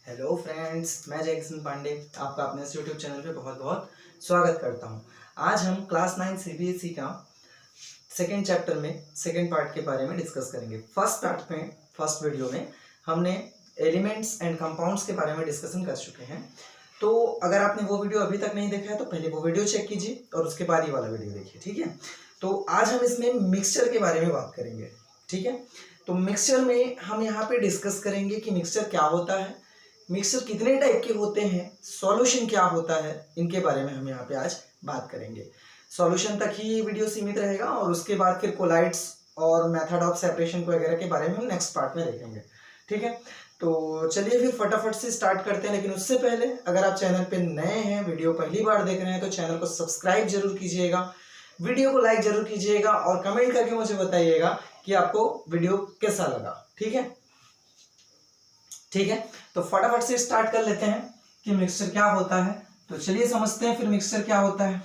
Hello friends, मैं जय किशन पांडे आपका अपने इस यूट्यूब चैनल पे बहुत बहुत स्वागत करता हूं। आज हम क्लास 9 सीबीएसई का सेकेंड चैप्टर में सेकेंड पार्ट के बारे में डिस्कस करेंगे। फर्स्ट वीडियो में हमने एलिमेंट्स एंड कंपाउंड्स के बारे में डिस्कशन कर चुके हैं। तो अगर आपने वो वीडियो अभी तक नहीं देखा है तो पहले वो वीडियो चेक कीजिए और उसके बाद ये वाला वीडियो देखिए, ठीक है। तो आज हम इसमें मिक्सचर के बारे में बात करेंगे, ठीक है। तो मिक्सचर में हम यहाँ पे डिस्कस करेंगे कि मिक्सचर क्या होता है, मिक्सचर कितने टाइप के होते हैं, सॉल्यूशन क्या होता है, इनके बारे में हम यहाँ पे आज बात करेंगे। सॉल्यूशन तक ही ये वीडियो सीमित रहेगा और उसके बाद फिर कोलाइड्स और मेथड ऑफ सेपरेशन वगैरह के बारे में हम नेक्स्ट पार्ट में देखेंगे, ठीक है। तो चलिए फिर फटाफट से स्टार्ट करते हैं। लेकिन उससे पहले अगर आप चैनल पे नए हैं, वीडियो पहली बार देख रहे हैं, तो चैनल को सब्सक्राइब जरूर कीजिएगा, वीडियो को लाइक जरूर कीजिएगा और कमेंट करके मुझे बताइएगा कि आपको वीडियो कैसा लगा, ठीक है। ठीक है, तो फटाफट से स्टार्ट कर लेते हैं कि मिक्सचर क्या होता है। तो चलिए समझते हैं फिर मिक्सचर क्या होता है,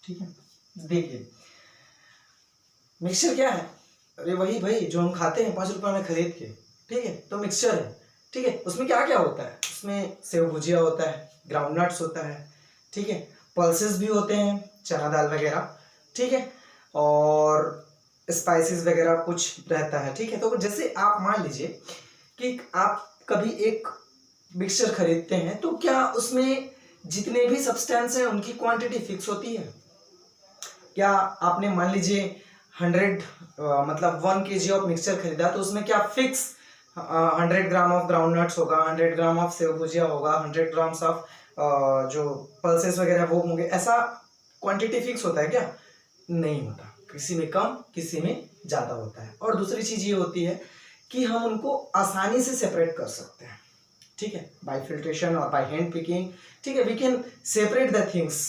ठीक है। देखिए मिक्सचर क्या है, अरे वही भाई जो हम खाते हैं 5 रुपए में खरीद के, ठीक है। तो मिक्सचर है, ठीक है। उसमें क्या क्या होता है, उसमें सेव भुजिया होता है, ग्राउंड नट्स होता है, ठीक है, पल्सेस भी होते हैं, चना दाल वगैरह, ठीक है, और स्पाइसेस वगैरह कुछ रहता है, ठीक है। तो जैसे आप मान लीजिए कि आप कभी एक मिक्सचर खरीदते हैं तो क्या उसमें जितने भी सब्सटेंस हैं उनकी क्वांटिटी फिक्स होती है? क्या आपने मान लीजिए 1 kg ऑफ मिक्सचर खरीदा तो उसमें क्या fix 100 gram of ground nuts होगा, 100 ग्राम ऑफ सेव भुजिया होगा, 100 ग्राम्स ऑफ जो पल्सेस वगैरह वो होंगे, ऐसा क्वांटिटी फिक्स होता है क्या? नहीं होता, किसी में कम किसी में ज़्यादा होता है। और दूसरी चीज़ ये होती है कि हम उनको आसानी से सेपरेट कर सकते हैं, ठीक है, बाय फिल्ट्रेशन और बाय हैंड पिकिंग, ठीक है। We can separate the things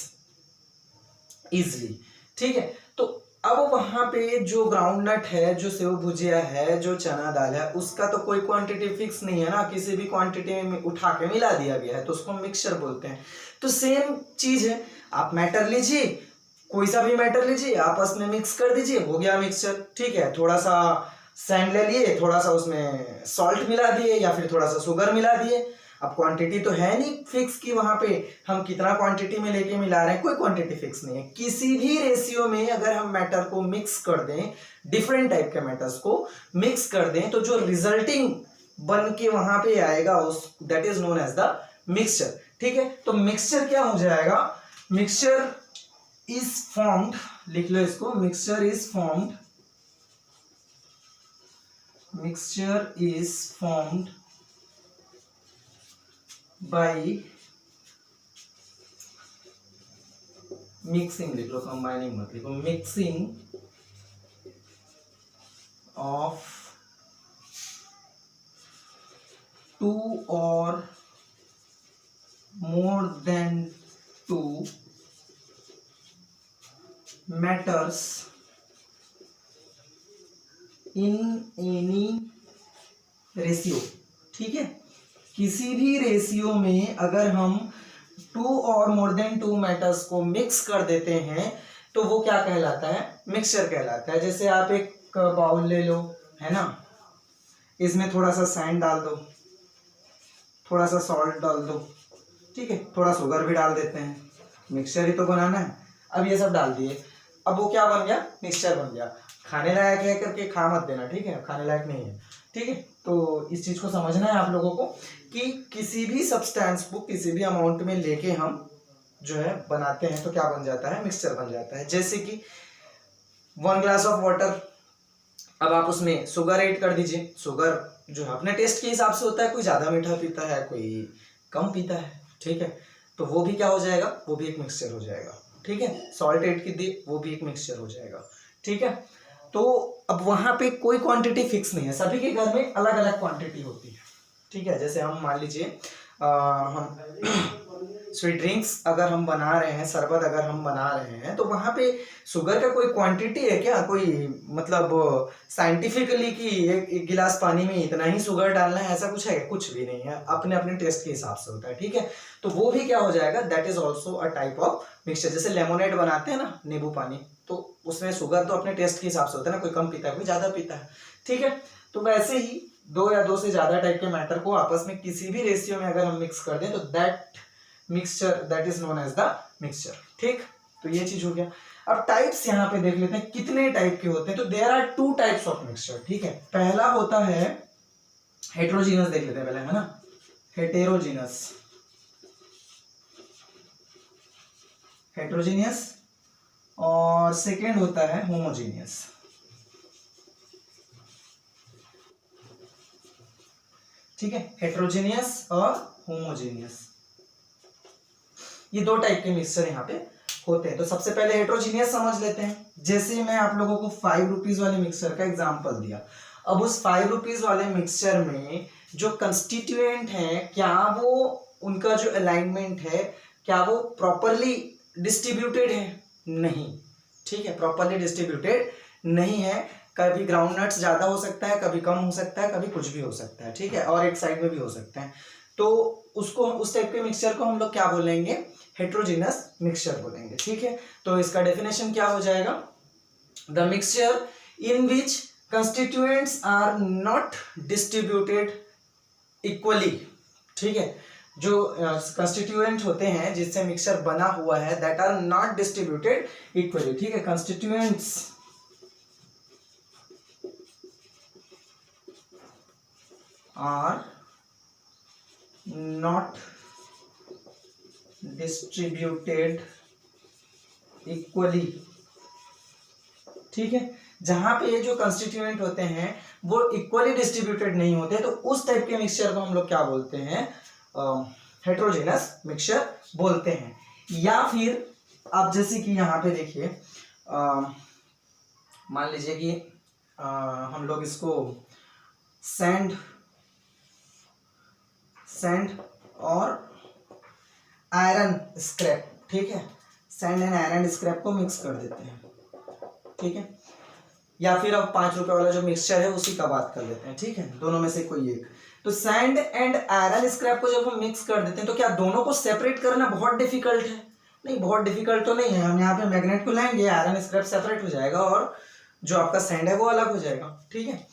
easily, ठीक है। तो अब वहाँ पे जो ग्राउंड नट है, जो सेव भुजिया है, जो चना दाल है, उसका तो कोई क्वांटिटी फिक्स नहीं है ना, किसी भी क्वांटिटी में उठा के मिला दिया गया है, तो उसको मिक्सचर बोलते हैं। तो सेम चीज़ है, आप मैटर लीजिए, कोई सा भी मैटर लीजिए, आपस में मिक्स कर दीजिए, हो गया मिक्सचर, ठीक है। थोड़ा सा सैंड ले लिए, थोड़ा सा उसमें सॉल्ट मिला दिए या फिर थोड़ा सा शुगर मिला दिए। अब क्वांटिटी तो है नहीं फिक्स कि वहां पे हम कितना क्वांटिटी में लेके मिला रहे हैं, कोई क्वांटिटी फिक्स नहीं है। किसी भी रेशियो में अगर हम मैटर को मिक्स कर दें, डिफरेंट टाइप के मैटर्स को मिक्स कर दें, तो जो रिजल्टिंग बन के वहां पे आएगा उस that is known as the mixture, ठीक है। तो मिक्सचर क्या हो जाएगा, मिक्सचर is formed, लिख लो इसको, mixture is formed by mixing, लिख लो, कंबाइनिंग मत लिखो, mixing of 2 or more than 2 matters in any ratio, ठीक है। किसी भी रेशियो में अगर हम 2 और मोर देन 2 मैटर्स को मिक्स कर देते हैं तो वो क्या कहलाता है, मिक्सचर कहलाता है। जैसे आप एक बाउल ले लो, है ना, इसमें थोड़ा सा सैंड डाल दो, थोड़ा सा सॉल्ट डाल दो, ठीक है, थोड़ा शुगर भी डाल देते हैं, मिक्सचर ही तो बनाना है। अब ये सब डाल दिए, अब वो क्या बन गया, मिक्सचर बन गया। खाने लायक है करके खा मत देना, ठीक है, खाने लायक नहीं है, ठीक है। तो इस चीज को समझना है आप लोगों को कि किसी भी सब्सटेंस को किसी भी अमाउंट में लेके हम जो है बनाते हैं तो क्या बन जाता है, मिक्सचर बन जाता है। जैसे कि 1 ग्लास ऑफ वाटर, अब आप उसमें शुगर ऐड कर दीजिए। शुगर जो है अपने टेस्ट के हिसाब से होता है, कोई ज्यादा मीठा पीता है, कोई कम पीता है, ठीक है। तो वो भी क्या हो जाएगा, वो भी एक मिक्सचर हो जाएगा, ठीक है। सॉल्ट ऐड की दी, वो भी एक मिक्सचर हो जाएगा, ठीक है। तो अब वहां पे कोई क्वांटिटी फिक्स नहीं है, सभी के घर में अलग अलग क्वांटिटी होती है, ठीक है। जैसे हम मान लीजिए हम स्वीट ड्रिंक्स अगर हम बना रहे हैं, शरबत अगर हम बना रहे हैं, तो वहां पे शुगर का कोई क्वांटिटी है क्या, कोई मतलब साइंटिफिकली कि एक गिलास पानी में इतना ही शुगर डालना है, ऐसा कुछ है? कुछ भी नहीं है, अपने अपने टेस्ट के हिसाब से होता है, ठीक है। तो वो भी क्या हो जाएगा, that is also a type of mixture. जैसे लेमोनेड बनाते हैं ना, नींबू पानी, तो उसमें शुगर तो अपने टेस्ट के हिसाब से होता है ना, कोई कम पीता है कोई ज्यादा पीता है, ठीक है। तो वैसे ही दो या दो से ज्यादा टाइप के मैटर को आपस में किसी भी रेशियो में अगर हम मिक्स कर दें तो that is known as the mixture. ठीक, तो ये चीज हो गया। अब टाइप्स यहाँ पे देख लेते हैं कितने टाइप के होते हैं। तो there are two types of mixture. ठीक है, पहला होता है हेटेरोजीनस, देख लेते हैं पहले, है ना, हेटेरोजीनस, हेटेरोजीनियस, और सेकेंड होता है होमोजीनियस। ठीक है, हेटेरोजीनियस और होमोजीनियस, ये दो टाइप के मिक्सचर यहाँ पे होते हैं। तो सबसे पहले हेटेरोजीनियस समझ लेते हैं। जैसे मैं आप लोगों को 5 रुपीज वाले मिक्सचर का एग्जांपल दिया, अब उस 5 रुपीज वाले मिक्सचर में जो कंस्टिट्यूएंट है, क्या वो उनका जो अलाइनमेंट है, क्या वो प्रॉपरली डिस्ट्रीब्यूटेड है? नहीं। ठीक है, प्रॉपरली डिस्ट्रीब्यूटेड नहीं है। कभी ग्राउंड नट्स ज्यादा हो सकता है, कभी कम हो सकता है, कभी कुछ भी हो सकता है। ठीक है, और एक साइड में भी हो सकते हैं। तो उसको, उस टाइप के मिक्सचर को हम लोग क्या बोलेंगे? हेटेरोजीनस मिक्सचर बोलेंगे। ठीक है, तो इसका डेफिनेशन क्या हो जाएगा? The mixture in which constituents are not distributed equally. ठीक है, जो कंस्टिट्यूएंट होते हैं जिससे मिक्सचर बना हुआ है, that are not distributed equally. ठीक है, constituents are not distributed equally. ठीक है, जहां पे ये जो कंस्टिट्यूएंट होते हैं वो इक्वली डिस्ट्रीब्यूटेड नहीं होते, तो उस टाइप के मिक्सचर को हम लोग क्या बोलते हैं? हेटेरोजेनस मिक्सचर बोलते हैं। या फिर आप जैसे कि यहाँ पे देखिए, मान लीजिए कि हम लोग इसको सैंड और आयरन स्क्रैप, ठीक है, सैंड एंड आयरन स्क्रैप को मिक्स कर देते हैं। ठीक है, या फिर अब 5 रुपए वाला जो मिक्सचर है उसी का बात कर लेते हैं। ठीक है, दोनों में से कोई एक। तो सैंड एंड आयरन स्क्रैप को जब हम मिक्स कर देते हैं तो क्या दोनों को सेपरेट करना बहुत डिफिकल्ट है? नहीं, बहुत डिफिकल्ट तो नहीं है। हम यहाँ पे मैग्नेट को लाएंगे, आयरन स्क्रैप सेपरेट हो जाएगा और जो आपका सैंड है वो अलग हो जाएगा। ठीक है,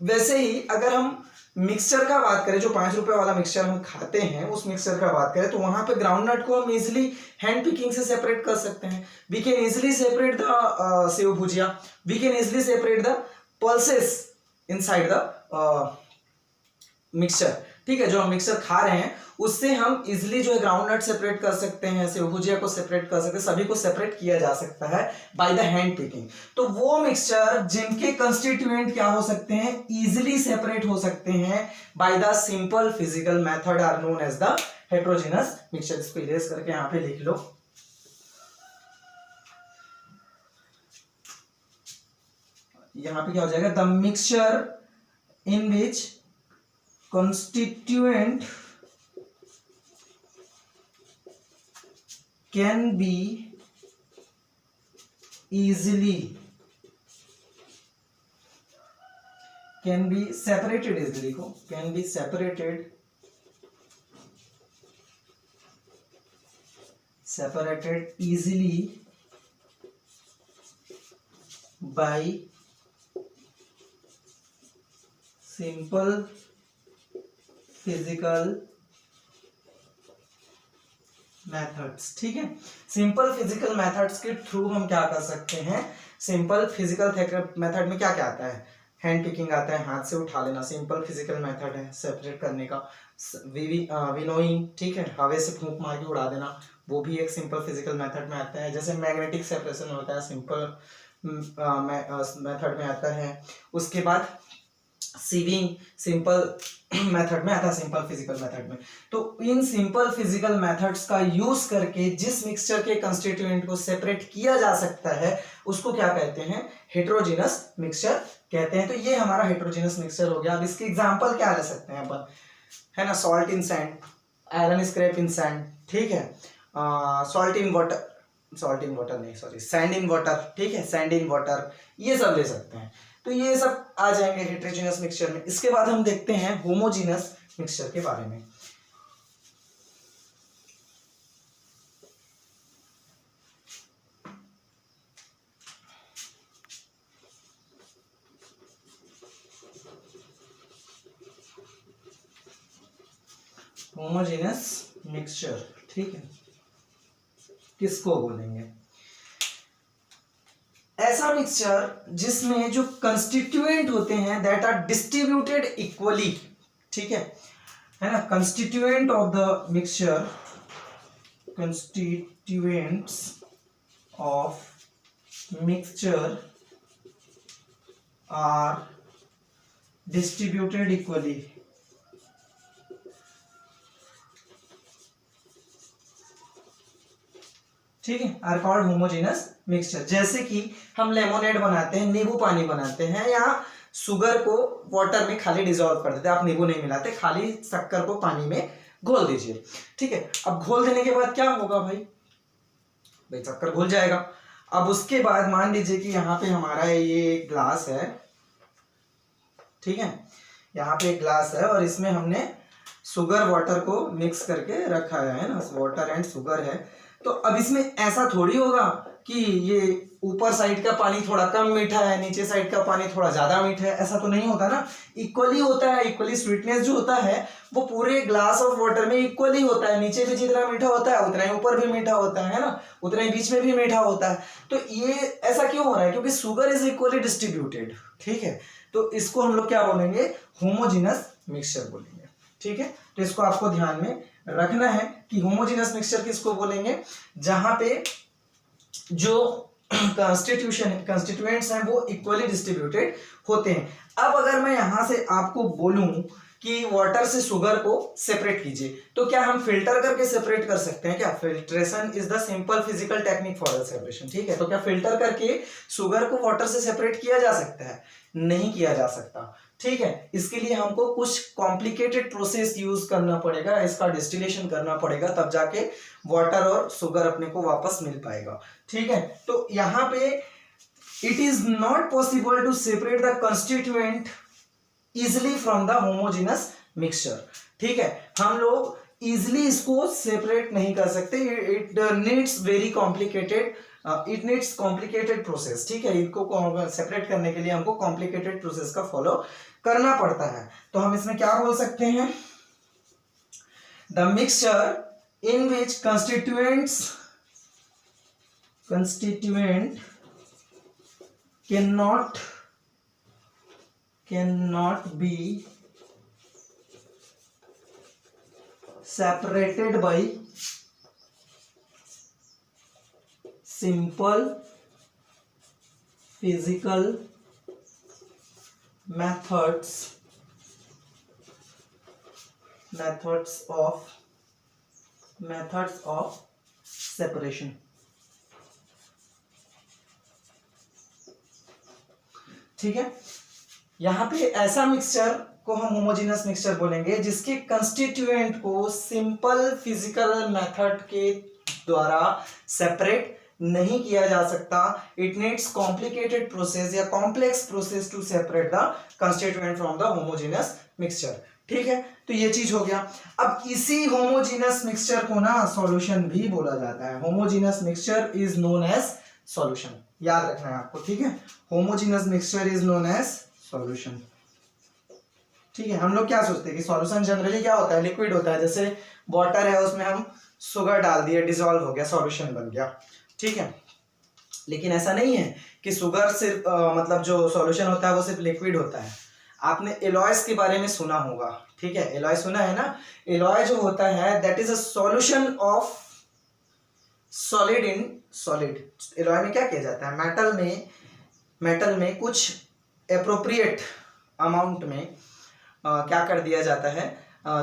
वैसे ही अगर हम मिक्सचर का बात करें, जो 5 रुपए वाला मिक्सचर हम खाते हैं उस मिक्सचर का बात करें, तो वहां पे ग्राउंडनट को हम इजिली हैंड पिकिंग से सेपरेट कर सकते हैं। We can easily separate the sev bhujia, we can easily separate the pulses inside the mixture. ठीक है, जो हम मिक्सचर खा रहे हैं उससे हम इजिली जो है ग्राउंडनट सेपरेट कर सकते हैं, सेव भुजिया को सेपरेट कर सकते हैं, सभी को सेपरेट किया जा सकता है बाय द हैंड पिकिंग। तो वो मिक्सचर जिनके कंस्टिट्यूएंट क्या हो सकते हैं? इजिली सेपरेट हो सकते हैं by the simple physical method are known as the heterogeneous mixture. इसको इरेज करके यहाँ पे लिख लो। यहाँ पे क्या हो जाएगा? The mixture in which constituent can be separated easily को can be separated easily by simple physical methods. ठीक है, सिंपल फिजिकल मेथड्स के थ्रू हम क्या कर सकते हैं? सिंपल फिजिकल मेथड में क्या क्या आता है? हैंड पिकिंग आता है, हाथ से उठा लेना, सिंपल फिजिकल मेथड है सेपरेट करने का। विनोइंग, ठीक है, हवा से फूंक मार के उड़ा देना, वो भी एक सिंपल फिजिकल मेथड में आता है। जैसे मैग्नेटिक सेपरेशन होता है, सिंपल मेथड में आता है। उसके बाद सीविंग सिंपल मेथड में आता है, सिंपल फिजिकल मेथड में। तो इन सिंपल फिजिकल मेथड्स का यूज करके जिस मिक्सचर के कंस्टिट्यूएंट को सेपरेट किया जा सकता है उसको क्या कहते हैं? हेटेरोजेनस मिक्सचर कहते हैं। तो ये हमारा हेटेरोजेनस मिक्सचर हो गया। अब इसके एग्जांपल क्या ले सकते हैं अपन? है ना, salt in sand, iron scrap in sand, ठीक है, सैंड इन वाटर, ठीक है, सैंड इन वाटर, ये सब ले सकते हैं। तो ये सब आ जाएंगे हेटेरोजेनस मिक्सचर में। इसके बाद हम देखते हैं होमोजेनस मिक्सचर के बारे में। होमोजेनस मिक्सचर, ठीक है, किसको बोलेंगे? ऐसा मिक्सचर जिसमें जो कंस्टिट्यूएंट होते हैं दैट आर डिस्ट्रीब्यूटेड इक्वली, ठीक है ना, constituent of the mixture, constituents of mixture are distributed equally, ठीक है, आर कॉल्ड होमोजेनस मिक्सचर। जैसे कि हम लेमोनेड बनाते हैं, नींबू पानी बनाते हैं, या शुगर को वाटर में खाली डिसॉल्व कर देते हैं, आप नींबू नहीं मिलाते, खाली शक्कर को पानी में घोल दीजिए, ठीक है। अब घोल देने के बाद क्या होगा भाई शक्कर घुल जाएगा। अब उसके बाद मान लीजिए कि यहाँ पे हमारा ये ग्लास है, ठीक है, यहाँ पे एक ग्लास है और इसमें हमने शुगर वाटर को मिक्स करके रखा है ना, वाटर एंड शुगर है। तो अब इसमें ऐसा थोड़ी होगा कि ये ऊपर साइड का पानी थोड़ा कम मीठा है, नीचे साइड का पानी थोड़ा ज्यादा मीठा है, ऐसा तो नहीं होता ना, इक्वली होता है। इक्वली स्वीटनेस जो होता है वो पूरे ग्लास ऑफ वाटर में इक्वली होता है, नीचे भी जितना मीठा होता है उतना ही ऊपर भी मीठा होता है ना, उतना ही बीच में भी मीठा होता है। तो ये ऐसा क्यों हो रहा है? क्योंकि शुगर इज इक्वली डिस्ट्रीब्यूटेड, ठीक है। तो इसको हम लोग क्या बोलेंगे? होमोजेनस मिक्सचर बोलेंगे, ठीक है। तो इसको आपको ध्यान में रखना है कि होमोजेनस मिक्सचर किसको बोलेंगे? जहां पे जो कंस्टिट्यूएंट्स हैं वो इक्वली डिस्ट्रीब्यूटेड होते हैं। अब अगर मैं यहां से आपको बोलूं कि वाटर से शुगर को सेपरेट कीजिए, तो क्या हम फिल्टर करके सेपरेट कर सकते हैं क्या? Filtration is the simple physical technique for the separation, ठीक है। तो क्या फिल्टर करके शुगर को वाटर से सेपरेट किया जा सकता है? नहीं किया जा सकता, ठीक है। इसके लिए हमको कुछ कॉम्प्लिकेटेड प्रोसेस यूज करना पड़ेगा, इसका डिस्टिलेशन करना पड़ेगा, तब जाके वाटर और शुगर अपने को वापस मिल पाएगा, ठीक है। तो यहाँ पे it is not possible to separate the constituent easily from the homogeneous mixture, ठीक है। हम लोग इजिली इसको सेपरेट नहीं कर सकते, it needs very complicated, it needs complicated process, ठीक है। इनको सेपरेट करने के लिए हमको कॉम्प्लिकेटेड प्रोसेस का फॉलो करना पड़ता है। तो हम इसमें क्या बोल सकते हैं? The mixture in which constituent cannot be separated by simple physical methods of separation, ठीक है। यहां पे ऐसा मिक्सचर को हम होमोजेनस मिक्सचर बोलेंगे जिसके कंस्टिट्यूएंट को सिंपल फिजिकल मेथड के द्वारा सेपरेट नहीं किया जा सकता। इट नीड्स कॉम्प्लिकेटेड प्रोसेस या complex process to separate the constituent from the homogeneous mixture, ठीक है। तो ये चीज हो गया। अब इसी होमोजेनस मिक्सचर को ना सॉल्यूशन भी बोला जाता है। Homogeneous mixture is known as solution, याद रखना है आपको, ठीक है। Homogeneous mixture is known as solution, ठीक है। हम लोग क्या सोचते हैं कि सॉल्यूशन जनरली क्या होता है? लिक्विड होता है। जैसे वाटर है, उसमें हम शुगर डाल दिए, डिसॉल्व हो गया, सॉल्यूशन बन गया, ठीक है। लेकिन ऐसा नहीं है कि शुगर सिर्फ मतलब जो सॉल्यूशन होता है वो सिर्फ लिक्विड होता है। आपने एलॉयज के बारे में सुना होगा, ठीक है। एलॉय सुना है ना? एलॉय जो होता है that is a solution of solid in solid. Alloy में क्या किया जाता है? मेटल में कुछ एप्रोप्रिएट अमाउंट में क्या कर दिया जाता है?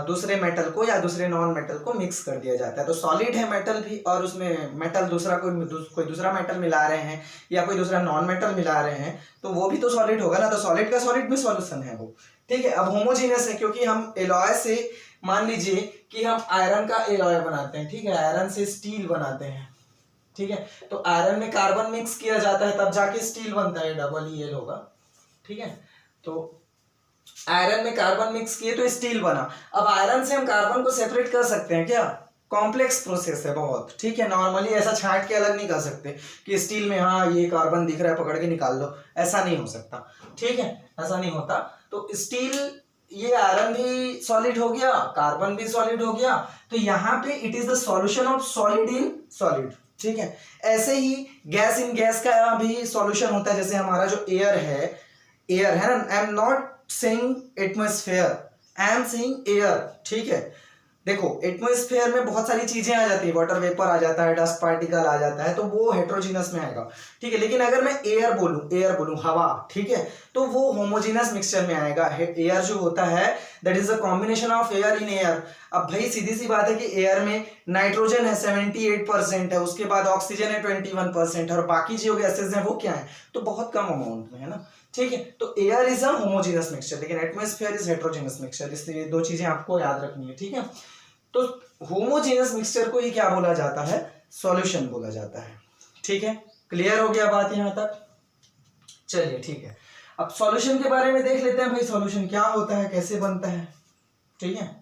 दूसरे मेटल को या दूसरे नॉन मेटल को मिक्स कर दिया जाता है। तो सॉलिड है मेटल भी, और उसमें मेटल दूसरा कोई दूसरा मेटल मिला रहे हैं या कोई दूसरा नॉन मेटल मिला रहे हैं, तो वो भी तो सॉलिड होगा ना। तो सॉलिड का सॉलिड में सॉल्यूशन है वो, ठीक है। अब होमोजेनियस है क्योंकि हम एलॉय से, मान लीजिए कि हम आयरन का एलॉय बनाते हैं, ठीक है, आयरन से स्टील बनाते हैं, ठीक है। तो आयरन में कार्बन मिक्स किया जाता है तब जाके स्टील बनता है, डबल होगा, ठीक है। तो आयरन में कार्बन मिक्स किए तो स्टील बना। अब आयरन से हम कार्बन को सेपरेट कर सकते हैं क्या? कॉम्प्लेक्स प्रोसेस है बहुत, ठीक है। नॉर्मली ऐसा छांट के अलग नहीं कर सकते कि स्टील में हाँ ये कार्बन दिख रहा है पकड़ के निकाल लो, ऐसा नहीं हो सकता, ठीक है, ऐसा नहीं होता। तो स्टील ये आयरन भी सॉलिड हो गया, कार्बन भी सॉलिड हो गया, तो यहाँ पे it is the solution of solid in solid. ठीक है, ऐसे ही गैस इन गैस का भी सॉल्यूशन होता है, जैसे हमारा जो एयर है ना, I am not saying atmosphere, I am saying air. ठीक है, देखो एटमॉस्फेयर में बहुत सारी चीजें आ जाती है, वाटर वेपर आ जाता है, डस्ट पार्टिकल आ जाता है, तो वो हेट्रोजीनस में आएगा। ठीक है, लेकिन अगर मैं एयर बोलूं हवा, ठीक है, तो वो होमोजीनस मिक्सचर में आएगा। एयर जो होता है that is a combination of air in air. अब भाई सीधी सी बात है कि एयर में नाइट्रोजन है 78% है, उसके बाद ऑक्सीजन है 21% और बाकी जो गैसेज हैं वो क्या है, तो बहुत कम अमाउंट में है ना। ठीक है, तो air is a homogeneous mixture, लेकिन एटमॉस्फेयर इज हेट्रोजीनस मिक्सचर, इसलिए दो चीजें आपको याद रखनी है। ठीक है, तो होमोजेनस मिक्सचर को ही क्या बोला जाता है, सॉल्यूशन बोला जाता है। ठीक है, क्लियर हो गया बात यहां तक? चलिए ठीक है, अब सॉल्यूशन के बारे में देख लेते हैं भाई, सॉल्यूशन क्या होता है, कैसे बनता है। ठीक है,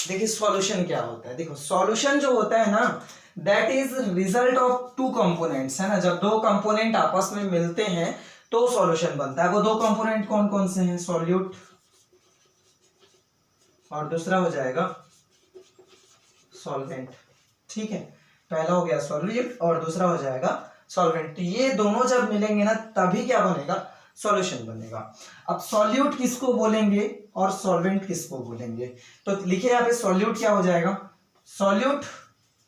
देखिए सॉल्यूशन क्या होता है। देखो सॉल्यूशन जो होता है ना, that is result of two components, है ना। जब दो कंपोनेंट आपस में मिलते हैं तो सॉल्यूशन बनता है। वो दो कंपोनेंट कौन कौन से हैं, सॉल्यूट और दूसरा हो जाएगा सॉल्वेंट। ठीक है, पहला हो गया सॉल्यूट और दूसरा हो जाएगा सॉल्वेंट। ये दोनों जब मिलेंगे ना तभी क्या बनेगा, सॉल्यूशन बनेगा। अब सॉल्यूट किसको बोलेंगे और सॉल्वेंट किसको बोलेंगे, तो लिखे यहाँ पे सॉल्यूट क्या हो जाएगा, सॉल्यूट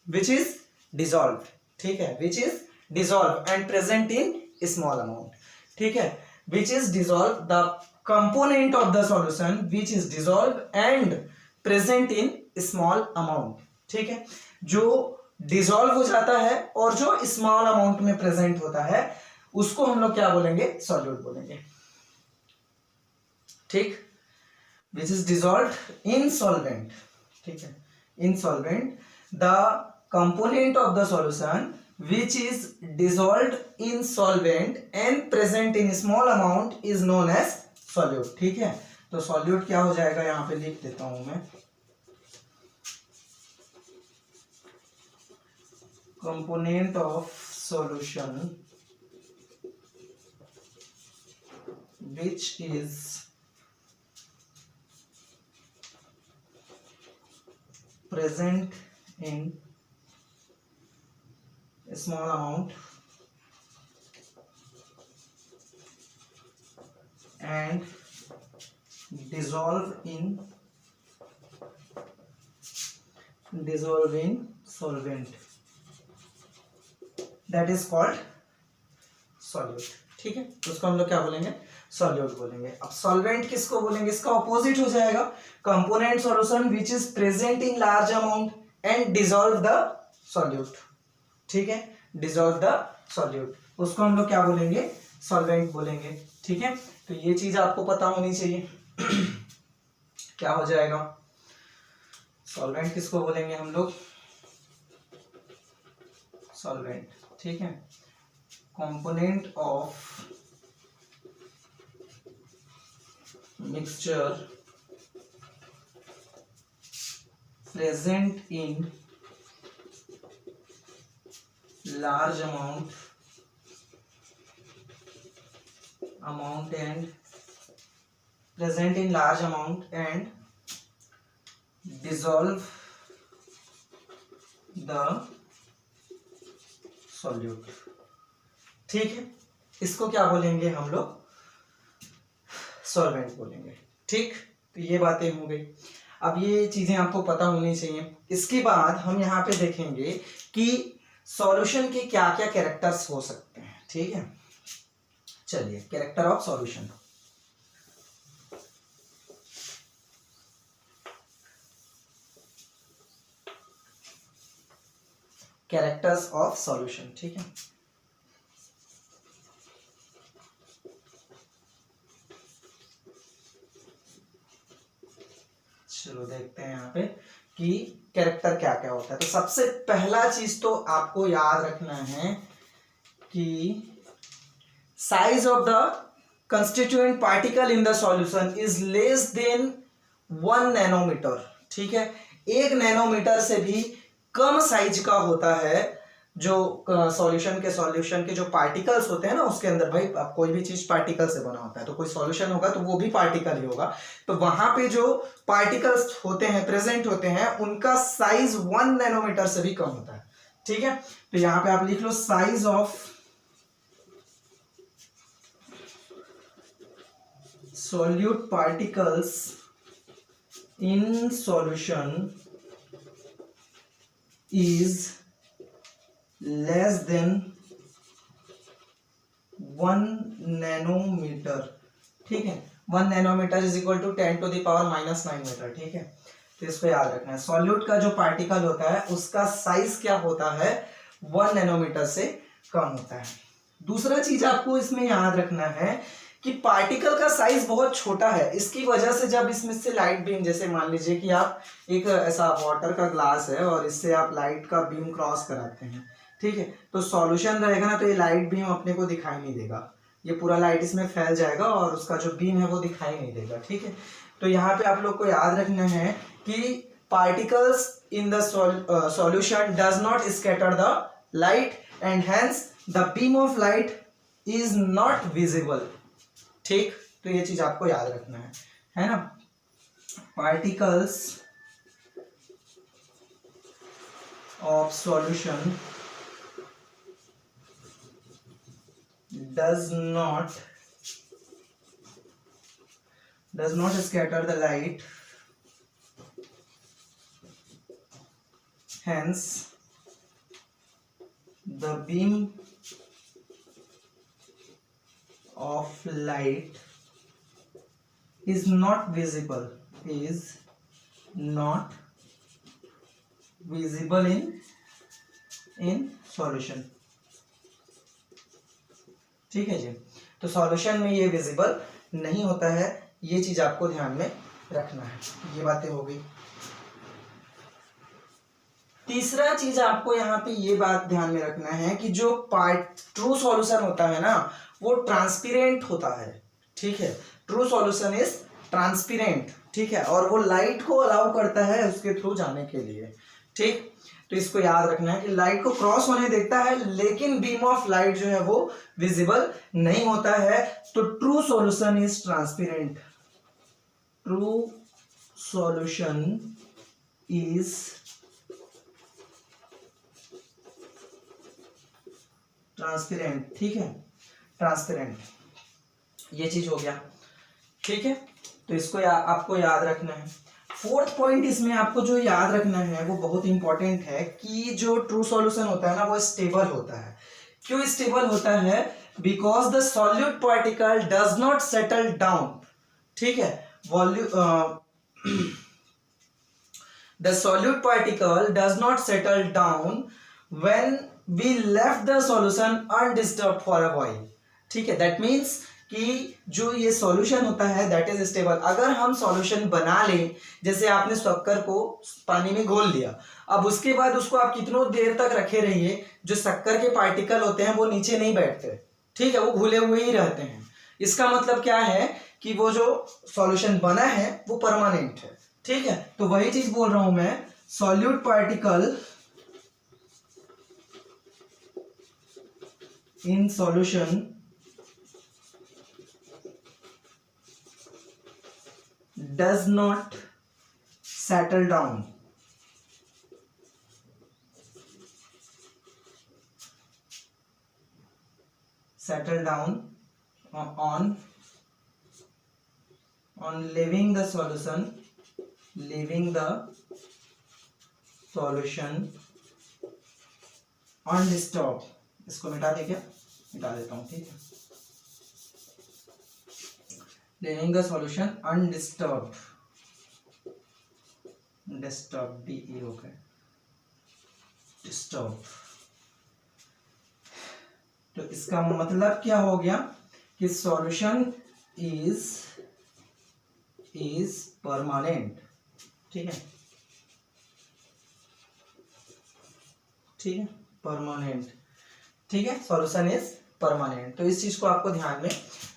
विच इज डिसॉल्व। ठीक है, which is dissolve and present in small amount. ठीक है, which is dissolve the component of the solution which is dissolve and present in small amount. ठीक है, जो डिसॉल्व हो जाता है और जो स्मॉल अमाउंट में प्रेजेंट होता है उसको हम लोग क्या बोलेंगे, सॉल्यूट बोलेंगे। ठीक, which is dissolve in solvent. ठीक है, इन solvent the component of the solution which is dissolved in solvent and present in small amount is known as solute। ठीक है, तो solute क्या हो जाएगा, यहां पे लिख देता हूं मैं, component of solution which is present in small amount and dissolve in solvent, that is called solute। ठीक है, तो उसको हम लोग क्या बोलेंगे, सॉल्यूट बोलेंगे। अब सॉल्वेंट किसको बोलेंगे, इसका ऑपोजिट हो जाएगा, component solution which is present in large amount and dissolve the solute. ठीक है, डिसॉल्व द सॉल्यूट, उसको हम लोग क्या बोलेंगे, सॉल्वेंट बोलेंगे। ठीक है, तो ये चीज आपको पता होनी चाहिए। क्या हो जाएगा, सॉल्वेंट किसको बोलेंगे हम लोग, सॉल्वेंट। ठीक है, component of mixture present in large amount and present in large amount and dissolve the solute। ठीक है, इसको क्या बोलेंगे हम लोग, सॉल्वेंट बोलेंगे। ठीक, तो ये बातें हो गई। अब ये चीजें आपको पता होनी चाहिए। इसके बाद हम यहाँ पे देखेंगे कि सॉल्यूशन के क्या क्या कैरेक्टर्स हो सकते हैं। ठीक है, चलिए character of solution, characters of solution. ठीक है, चलो देखते हैं यहाँ पे कि कैरेक्टर क्या क्या होता है। तो सबसे पहला चीज तो आपको याद रखना है कि size of the constituent particle in the solution is less than 1 nanometre. ठीक है, 1 नैनोमीटर से भी कम साइज का होता है जो सॉल्यूशन के जो पार्टिकल्स होते हैं ना उसके अंदर। भाई आप कोई भी चीज पार्टिकल से बना होता है, तो कोई सॉल्यूशन होगा तो वो भी पार्टिकल ही होगा। तो वहां पे जो पार्टिकल्स होते हैं, प्रेजेंट होते हैं, उनका साइज 1 नैनोमीटर से भी कम होता है। ठीक है, तो यहां पे आप लिख लो size of solute particles in solution is less than 1 nanometre. ठीक है, 1 nanometer is equal to 10 to the power -9 meter. ठीक है, तो इसको याद रखना है। सॉल्यूट का जो पार्टिकल होता है उसका साइज क्या होता है, 1 नैनोमीटर से कम होता है। दूसरा चीज आपको इसमें याद रखना है कि पार्टिकल का साइज बहुत छोटा है। इसकी वजह से जब इसमें से लाइट बीम, जैसे मान लीजिए कि आप एक ऐसा वाटर का ग्लास है और इससे आप लाइट का बीम क्रॉस कराते हैं, ठीक है, तो सॉल्यूशन रहेगा ना, तो ये लाइट बीम अपने को दिखाई नहीं देगा, ये पूरा लाइट इसमें फैल जाएगा और उसका जो बीम है वो दिखाई नहीं देगा। ठीक है, तो यहाँ पे आप लोग को याद रखना है कि particles in the solution does not scatter the light and hence the beam of light is not visible. ठीक, तो ये चीज आपको याद रखना है ना। Particles of solution does not scatter the light, hence the beam of light is not visible in solution। ठीक है जी, तो सॉल्यूशन में ये विजिबल नहीं होता है, ये चीज आपको ध्यान में रखना है। ये बातें हो गई। तीसरा चीज आपको यहाँ पे ये बात ध्यान में रखना है कि जो ट्रू सॉल्यूशन होता है ना वो ट्रांसपेरेंट होता है। ठीक है, ट्रू सॉल्यूशन इज ट्रांसपेरेंट। ठीक है, और वो लाइट को अलाउ करता है उसके थ्रू जाने के लिए। ठीक, तो इसको याद रखना है कि लाइट को क्रॉस होने देता है लेकिन बीम ऑफ लाइट जो है वो विजिबल नहीं होता है। तो true solution is transparent. True solution is transparent. ठीक है, ट्रांसपेरेंट, ये चीज हो गया। ठीक है, तो इसको आपको याद रखना है। फोर्थ पॉइंट इसमें आपको जो याद रखना है वो बहुत इंपॉर्टेंट है कि जो ट्रू सॉल्यूशन होता है ना वो स्टेबल होता है। क्यों स्टेबल होता है? Because the solute particle does not settle down. ठीक है, the solute particle does not settle down when we left the solution undisturbed for a while। ठीक है, that means कि जो ये सॉल्यूशन होता है दैट इज स्टेबल। अगर हम सॉल्यूशन बना लें, जैसे आपने शक्कर को पानी में घोल दिया, अब उसके बाद उसको आप कितनों देर तक रखे रहिए, जो शक्कर के पार्टिकल होते हैं वो नीचे नहीं बैठते। ठीक है, वो घुले हुए ही रहते हैं। इसका मतलब क्या है कि वो जो सॉल्यूशन बना है वो परमानेंट है। ठीक है, तो वही चीज बोल रहा हूं मैं, solute particle in solution does not settle down on leaving the solution undisturbed। इसको मिटा दे क्या? मिटा देता हूं। ठीक है, leaving the solution undisturbed, disturbed DE हो गया, disturbed। तो इसका मतलब क्या हो गया कि सॉल्यूशन इज परमानेंट। ठीक है, ठीक है, परमानेंट, ठीक है, सॉल्यूशन इज परमानेंट। तो इस चीज को आपको ध्यान में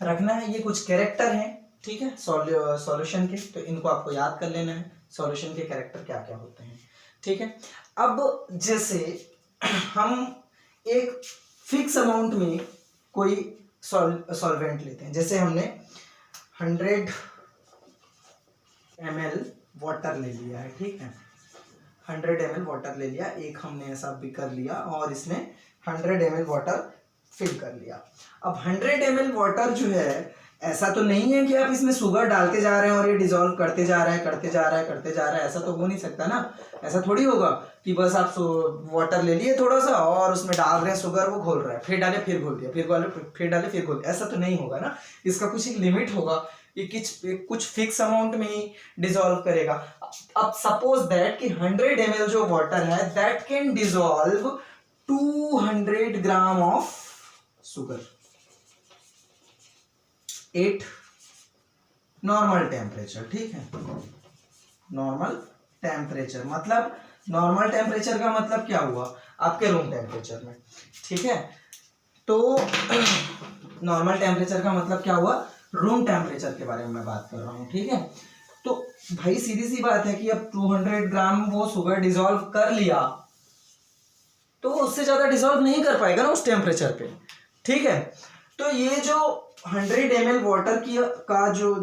रखना है। ये कुछ कैरेक्टर हैं, ठीक है, सॉल्यूशन के, तो इनको आपको याद कर लेना है, सॉल्यूशन के कैरेक्टर क्या क्या होते हैं, ठीक है। अब जैसे हम एक फिक्स अमाउंट में कोई सॉल्वेंट लेते हैं, जैसे हमने 100 ml वाटर ले लिया है, ठीक है, 100 ml वाटर ले लिया, एक हमने ऐसा भी कर लिया और इसमें 100 ml वाटर फिल कर लिया। अब 100 ml वाटर जो है, ऐसा तो नहीं है कि आप इसमें शुगर डालते जा रहे हैं और ये डिसॉल्व करते जा रहा है, करते जा रहा है, करते जा रहा है, ऐसा तो हो नहीं सकता ना। ऐसा थोड़ी होगा कि बस आप वाटर ले लिए थोड़ा सा और उसमें डाल रहे हैं शुगर, वो घोल रहा है, फिर डाले फिर घोल दिया, फिर डाले फिर घोल दिया, ऐसा तो नहीं होगा ना। इसका कुछ एक लिमिट होगा, ये कुछ फिक्स अमाउंट में ही डिसॉल्व करेगा। अब सपोज दैट कि 100 ml जो वाटर है that can dissolve 200 gram of sugar eight normal temperature, ठीक है, नॉर्मल टेम्परेचर, मतलब नॉर्मल टेम्परेचर का मतलब क्या हुआ, आपके रूम टेम्परेचर में, ठीक है। तो नॉर्मल टेम्परेचर का मतलब क्या हुआ, रूम टेम्परेचर के बारे में मैं बात कर रहा हूँ, ठीक है। तो भाई सीधी सी बात है कि अब 200 ग्राम वो शुगर डिसॉल्व कर लिया तो उससे ज्यादा डिसॉल्व नहीं कर पाएगा ना उस टेम्परेचर पे, ठीक है। तो ये जो 100 ml वाटर की का जो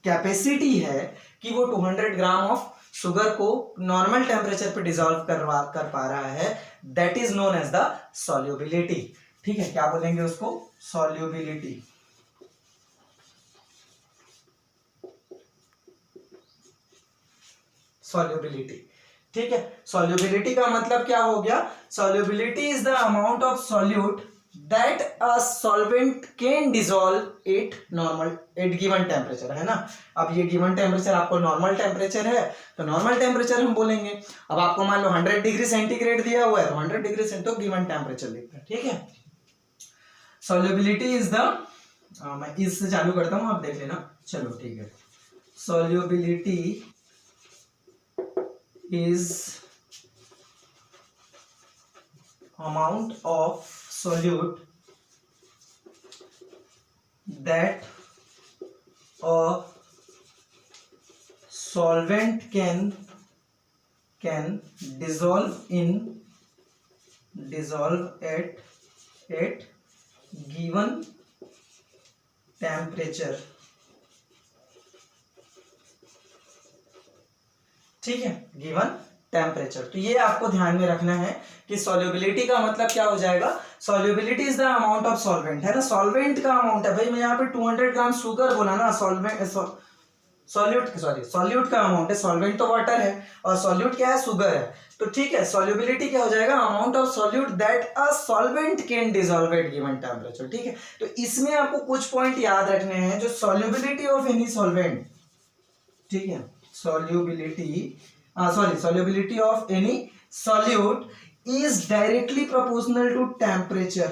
कैपेसिटी है कि वो 200 ग्राम ऑफ शुगर को नॉर्मल टेम्परेचर पे डिसॉल्व कर पा रहा है, that is known as the solubility, ठीक है। क्या बोलेंगे उसको, सॉल्युबिलिटी। सॉल्युबिलिटी, ठीक है। सॉल्युबिलिटी का मतलब क्या हो गया, solubility is the amount of solute that a solvent can dissolve at given temperature, है ना। अब ये गिवन टेम्परेचर आपको नॉर्मल टेम्परेचर है तो नॉर्मल टेम्परेचर हम बोलेंगे। अब आपको मान लो 100 डिग्री सेंटीग्रेड दिया हुआ है तो 100 डिग्री सेंटीग्रेड तो गिवन टेम्परेचर लिखते हैं, ठीक है। सॉल्युबिलिटी इज द, मैं इससे चालू करता हूं, आप देख लेना, चलो ठीक है। Solubility is amount of solute that a solvent can dissolve at given temperature, ठीक है, गिवन टेम्परेचर। तो ये आपको ध्यान में रखना है कि सॉल्युबिलिटी का मतलब क्या हो जाएगा, solubility is the amount of solvent, है ना, सॉल्वेंट का अमाउंट है। भाई मैं यहाँ पे 200 ग्राम शुगर बोला ना, सॉल्यूट का अमाउंट है, सॉल्वेंट तो वाटर है और सॉल्यूट क्या है, शुगर है। तो ठीक है, सॉल्युबिलिटी क्या हो जाएगा, amount of solute that a solvent can dissolve at given temperature, ठीक है। तो इसमें आपको कुछ पॉइंट याद रखने हैं, जो सॉल्युबिलिटी ऑफ एनी सॉल्वेंट, ठीक है, solubility of any solute is directly proportional to temperature,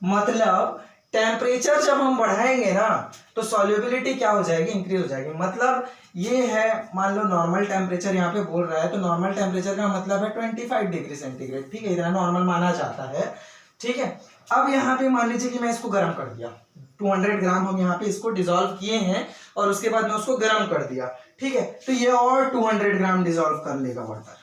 मतलब टेम्परेचर जब हम बढ़ाएंगे ना तो सॉल्युबिलिटी क्या हो जाएगी, इंक्रीज हो जाएगी। मतलब ये है, मान लो नॉर्मल टेम्परेचर यहाँ पे बोल रहा है, तो नॉर्मल टेम्परेचर का मतलब है 25 डिग्री सेंटीग्रेड, ठीक है, इतना नॉर्मल माना जाता है, ठीक है। अब यहाँ पे मान लीजिए कि मैं इसको गर्म कर दिया, 200 ग्राम हम यहाँ पे इसको डिसॉल्व किए हैं और उसके बाद मैं उसको गर्म कर दिया, ठीक है। तो ये और 200 ग्राम डिसॉल्व कर लेगा वाटर,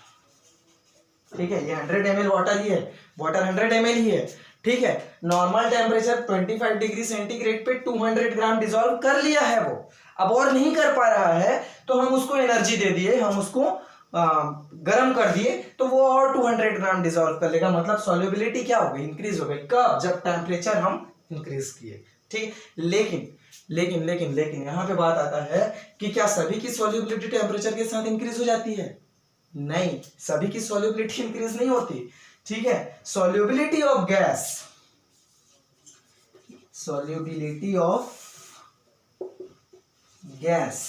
ठीक है। ये 100 ml वाटर ही है, वाटर 100 ml ही है, ठीक है। नॉर्मल टेम्परेचर 25 डिग्री सेंटीग्रेड पे 200 ग्राम डिसॉल्व कर लिया है वो, अब और नहीं कर पा रहा है तो हम उसको एनर्जी दे दिए, हम उसको गर्म कर दिए, तो वो और 200 ग्राम डिसॉल्व कर लेगा। मतलब सॉल्युबिलिटी क्या हो गई, इंक्रीज हो गई। कब, जब टेम्परेचर हम इंक्रीज किए, ठीक। लेकिन लेकिन लेकिन लेकिन यहाँ पे बात आता है कि क्या सभी की सॉल्युबिलिटी टेम्परेचर के साथ इंक्रीज हो जाती है, नहीं, सभी की सॉल्युबिलिटी इंक्रीज नहीं होती, ठीक है। Solubility of gas, solubility of gas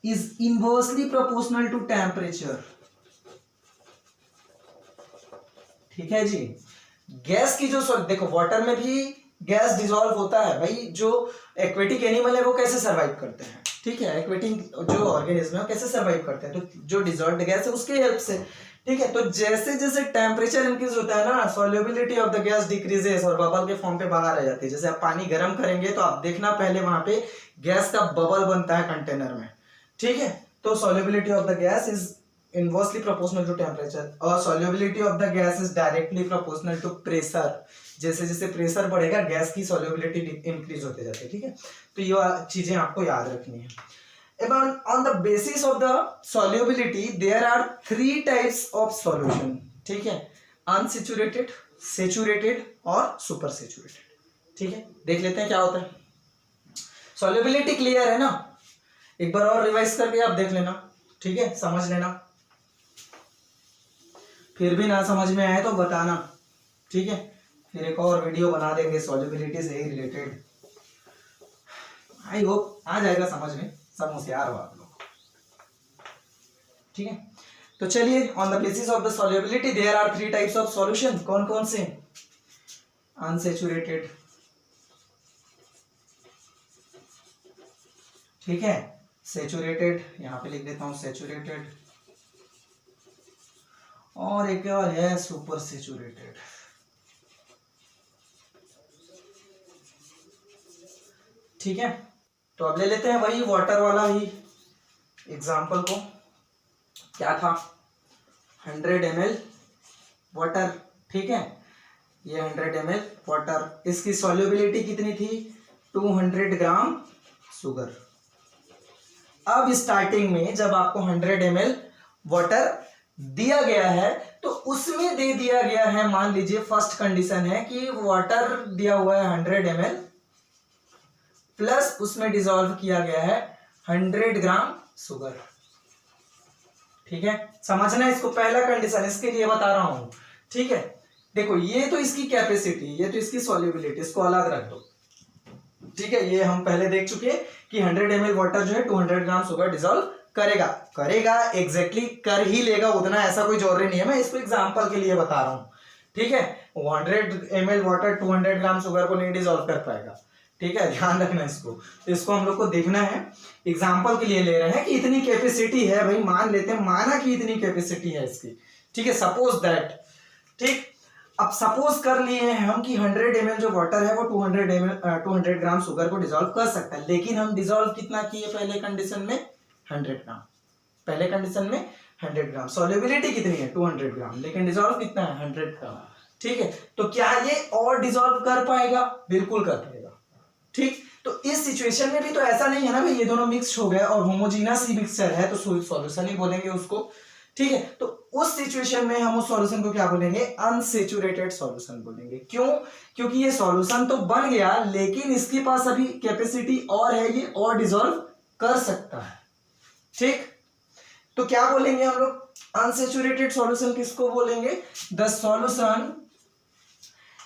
is inversely proportional to temperature, ठीक है जी। गैस की जो देखो वाटर में भी गैस डिजोल्व होता है भाई, जो एक्वेटिक एनिमल है वो कैसे सर्वाइव करते हैं, ठीक है, एक्वेटिक जो ऑर्गेनिज्म है वो कैसे सर्वाइव करते हैं, तो जो डिजोल्व्ड गैस है उसके हेल्प से, ठीक है। तो जैसे जैसे टेम्परेचर इंक्रीज होता है ना, solubility of the gas decreases और बबल के फॉर्म पे बाहर आ जाती है। जैसे आप पानी गर्म करेंगे तो आप देखना पहले वहां पे गैस का बबल बनता है कंटेनर में, ठीक है। तो solubility of the gas is inversely proportional to temperature और solubility of the gas is directly proportional to pressure. जैसे जैसे प्रेशर बढ़ेगा गैस की सॉल्युबिलिटी इंक्रीज होते जाती है, ठीक है। तो ये चीजें आपको याद रखनी है। On the basis of the solubility there are 3 types of solution, ठीक है, unsaturated, saturated और super saturated, ठीक है। देख लेते हैं क्या होता है। solubility क्लियर है ना, एक बार और रिवाइज करके आप देख लेना, ठीक है, समझ लेना, फिर भी ना समझ में आए तो बताना, ठीक है, फिर एक और वीडियो बना देंगे solubility से ही रिलेटेड। आई होप आ जाएगा समझ में, सब होशियार हो आप लोग, ठीक है। तो चलिए, on the basis of the solubility there are 3 types of solution. कौन कौन से? अनसैचुरेटेड, ठीक है, सैचुरेटेड, यहां पे लिख देता हूं सैचुरेटेड, और एक और है सुपर सैचुरेटेड, ठीक है। तो अब ले लेते हैं वही वाटर वाला ही एग्जाम्पल को। क्या था? 100 ml वाटर, ठीक है, ये 100 ml वाटर, इसकी सॉल्युबिलिटी कितनी थी? 200 ग्राम शुगर। अब स्टार्टिंग में जब आपको 100 ml वाटर दिया गया है तो उसमें दे दिया गया है, मान लीजिए फर्स्ट कंडीशन है कि वाटर दिया हुआ है 100 ml प्लस उसमें डिसॉल्व किया गया है 100 ग्राम शुगर, ठीक है। समझना इसको, पहला कंडीशन इसके लिए बता रहा हूं, ठीक है। देखो ये तो इसकी कैपेसिटी, ये तो इसकी सॉल्युबिलिटी, इसको अलग रख दो, ठीक है। ये हम पहले देख चुके कि 100 ml वाटर जो है 200 ग्राम शुगर डिसॉल्व करेगा एग्जैक्टली कर ही लेगा उतना, ऐसा कोई जरूरी नहीं है, मैं इसको एग्जांपल के लिए बता रहा हूं, ठीक है। 100 ml वाटर 200 ग्राम शुगर को नहीं डिसॉल्व कर पाएगा, ठीक है, ध्यान रखना इसको। तो इसको हम लोग को देखना है, एग्जाम्पल के लिए ले रहे हैं कि इतनी कैपेसिटी है भाई, मान लेते हैं, माना कि इतनी कैपेसिटी है इसकी, ठीक है, सपोज दैट, ठीक। अब सपोज कर लिए हैं हम कि 100 ml जो वाटर है वो 200 ग्राम शुगर को डिसॉल्व कर सकता है, लेकिन हम डिसॉल्व कितना किए पहले कंडीशन में? 100 ग्राम, पहले कंडीशन में 100 ग्राम, सॉल्युबिलिटी कितनी है? 200 ग्राम, लेकिन डिसॉल्व कितना है? 100 ग्राम, ठीक है। तो क्या ये और डिसॉल्व कर पाएगा? बिल्कुल कर पाएगा, ठीक। तो इस सिचुएशन में भी तो ऐसा नहीं है ना भाई, ये दोनों मिक्स हो गए और होमोजीनस ही मिक्सचर है तो सॉल्यूशन ही बोलेंगे उसको, ठीक है। तो उस सिचुएशन में हम उस सॉल्यूशन को क्या बोलेंगे? अनसैचुरेटेड सॉल्यूशन बोलेंगे। क्यों? क्योंकि ये सॉल्यूशन तो बन गया लेकिन इसके पास अभी कैपेसिटी और है, ये और डिसॉल्व कर सकता है, ठीक। तो क्या बोलेंगे हम लोग? अनसैचुरेटेड सॉल्यूशन किसको बोलेंगे? The solution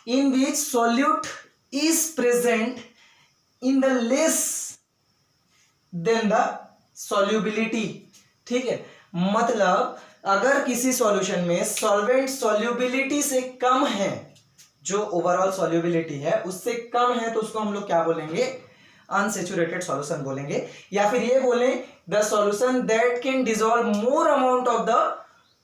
in which solute is present in the less than the solubility, ठीक है। मतलब अगर किसी सॉल्यूशन में सॉल्वेंट सॉल्युबिलिटी से कम है, जो ओवरऑल सॉल्युबिलिटी है उससे कम है, तो उसको हम लोग क्या बोलेंगे? अनसैचुरेटेड सॉल्यूशन बोलेंगे। या फिर ये बोले the solution that can dissolve more amount of the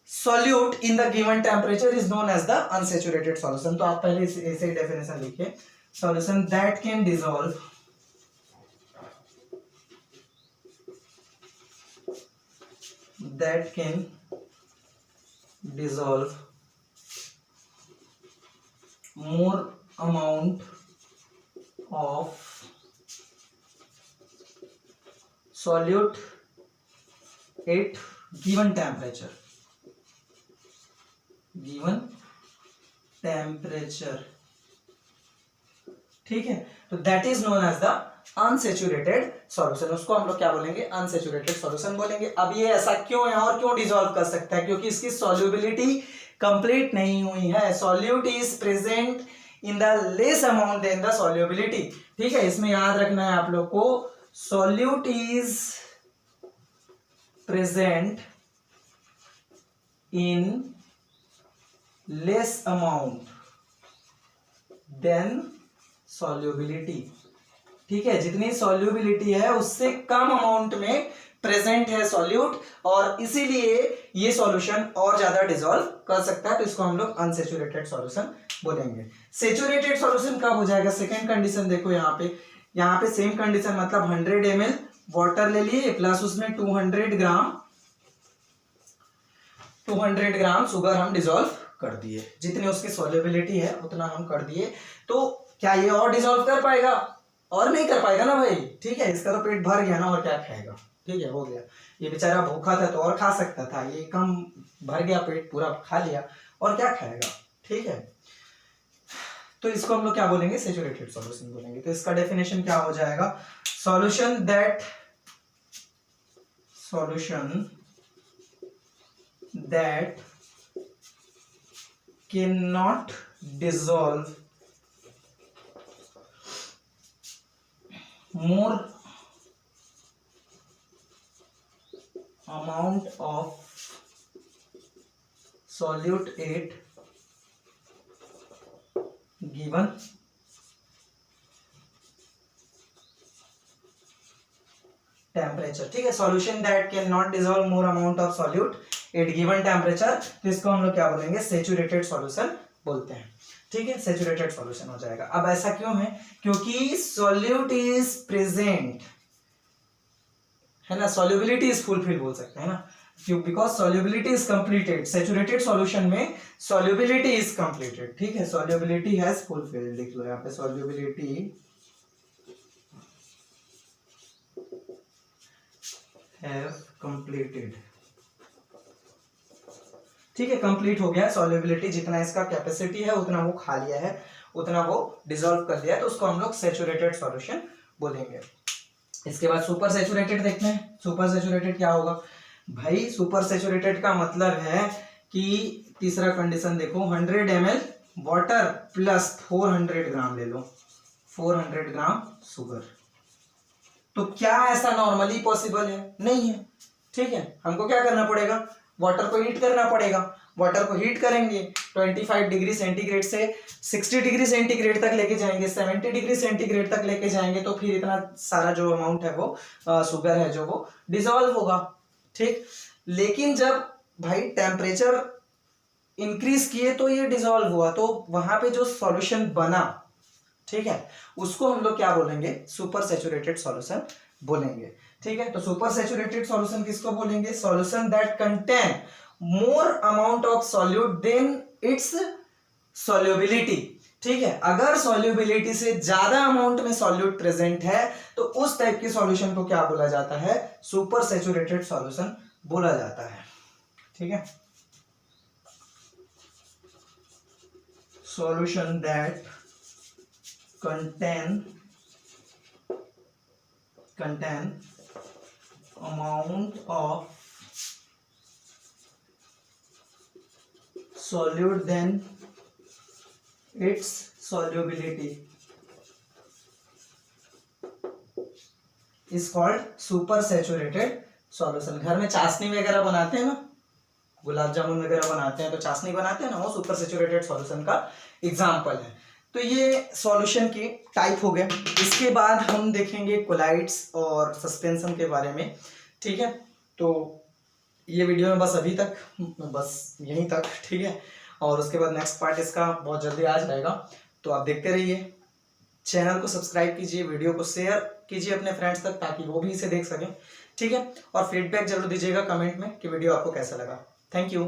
solute in the given temperature is known as the unsaturated solution. तो आप पहले ऐसे ही डेफिनेशन लिखिए, solution that can dissolve more amount of solute at given temperature, ठीक है। तो that is known as the unsaturated solution, उसको हम लोग क्या बोलेंगे? अनसैचुरेटेड सॉल्यूशन बोलेंगे। अब ये ऐसा क्यों है और क्यों डिसॉल्व कर सकता है? क्योंकि इसकी सॉल्युबिलिटी कंप्लीट नहीं हुई है, solute is present in the less amount than the solubility, ठीक है। इसमें याद रखना है आप लोग को, solute is present in less amount than solubility, ठीक है, जितनी सॉल्युबिलिटी है उससे कम अमाउंट में प्रेजेंट है सॉल्यूट, और इसीलिए ये सॉल्यूशन और ज्यादा डिसॉल्व कर सकता है, तो इसको हम लोग अनसेचुरेटेड सॉल्यूशन बोलेंगे। सेचुरेटेड सॉल्यूशन कब हो जाएगा? सेकंड कंडीशन देखो यहाँ पे सेम कंडीशन, मतलब 100 ml वाटर ले लिए प्लस उसमें 200 ग्राम शुगर हम डिसॉल्व कर दिए, जितनी उसकी सॉल्युबिलिटी है उतना हम कर दिए। तो क्या ये और डिसॉल्व कर पाएगा? और नहीं कर पाएगा ना भाई, ठीक है, इसका तो पेट भर गया ना, और क्या खाएगा, ठीक है, हो गया। ये बेचारा भूखा था तो और खा सकता था, ये कम भर गया, पेट पूरा खा लिया, और क्या खाएगा, ठीक है। तो इसको हम लोग क्या बोलेंगे? सैचुरेटेड सॉल्यूशन बोलेंगे। तो इसका डेफिनेशन क्या हो जाएगा? Solution that can not dissolve more amount of solute at given temperature, ठीक है। Solution that can not dissolve more amount of solute at given temperature, तो इसको हम लोग क्या बोलेंगे? सैचुरेटेड सॉल्यूशन बोलते हैं, ठीक है, सैचुरेटेड सॉल्यूशन हो जाएगा। अब ऐसा क्यों है? क्योंकि सॉल्यूट इज प्रेजेंट, है ना, सॉल्युबिलिटी इज फुलफिल बोल सकते हैं ना, क्यों? Because solubility is completed. Saturated solution में सॉल्युबिलिटी इज कंप्लीटेड, ठीक है, सॉल्युबिलिटी हैज फुलफिल्ड, लिख लो यहाँ पे, सॉल्युबिलिटी हैव कंप्लीटेड, ठीक है, कंप्लीट हो गया। सॉल्युबिलिटी जितना इसका कैपेसिटी है उतना वो खा लिया है, उतना वो डिसॉल्व कर दिया है, तो उसको हम लोग सैचुरेटेड सॉल्यूशन बोलेंगे। इसके बाद सुपर सैचुरेटेड देखते हैं। सुपर सैचुरेटेड क्या होगा भाई? सुपर सैचुरेटेड का मतलब है कि तीसरा कंडीशन देखो, 100 ml वाटर प्लस 400 ग्राम ले लो, 400 ग्राम शुगर। तो क्या ऐसा नॉर्मली पॉसिबल है? नहीं है, ठीक है। हमको क्या करना पड़ेगा? वाटर को हीट करना पड़ेगा। वाटर को हीट करेंगे 25 डिग्री सेंटीग्रेड से 60 डिग्री सेंटीग्रेड तक लेके जाएंगे, 70 डिग्री सेंटीग्रेड तक लेके जाएंगे, तो फिर इतना सारा जो अमाउंट है वो शुगर है जो वो डिसॉल्व होगा, ठीक। लेकिन जब भाई टेम्परेचर इंक्रीज किए तो ये डिसॉल्व हुआ, तो वहां पे जो सॉल्यूशन बना, ठीक है, उसको हम लोग क्या बोलेंगे? सुपर सैचुरेटेड सॉल्यूशन बोलेंगे, ठीक है। तो सुपर सैचुरेटेड सॉल्यूशन किसको बोलेंगे? Solution that contain more amount of solute than its solubility, ठीक है। अगर सॉल्युबिलिटी से ज्यादा अमाउंट में सॉल्यूट प्रेजेंट है तो उस टाइप के सॉल्यूशन को क्या बोला जाता है? सुपर सैचुरेटेड सॉल्यूशन बोला जाता है, ठीक है। Solution that contain amount of solute than its solubility is called super saturated solution। घर में चाशनी वगैरह बनाते हैं ना, गुलाब जामुन वगैरह बनाते हैं तो चाशनी बनाते हैं ना, वो सुपर सैचुरेटेड सॉल्यूशन का एग्जाम्पल है। तो ये सॉल्यूशन के टाइप हो गए। इसके बाद हम देखेंगे कोलाइड्स और सस्पेंशन के बारे में, ठीक है। तो ये वीडियो में बस अभी तक, बस यहीं तक, ठीक है। और उसके बाद नेक्स्ट पार्ट इसका बहुत जल्दी आ जाएगा, तो आप देखते रहिए। चैनल को सब्सक्राइब कीजिए, वीडियो को शेयर कीजिए अपने फ्रेंड्स तक ताकि वो भी इसे देख सकें, ठीक है। और फीडबैक जरूर दीजिएगा कमेंट में कि वीडियो आपको कैसा लगा। Thank you.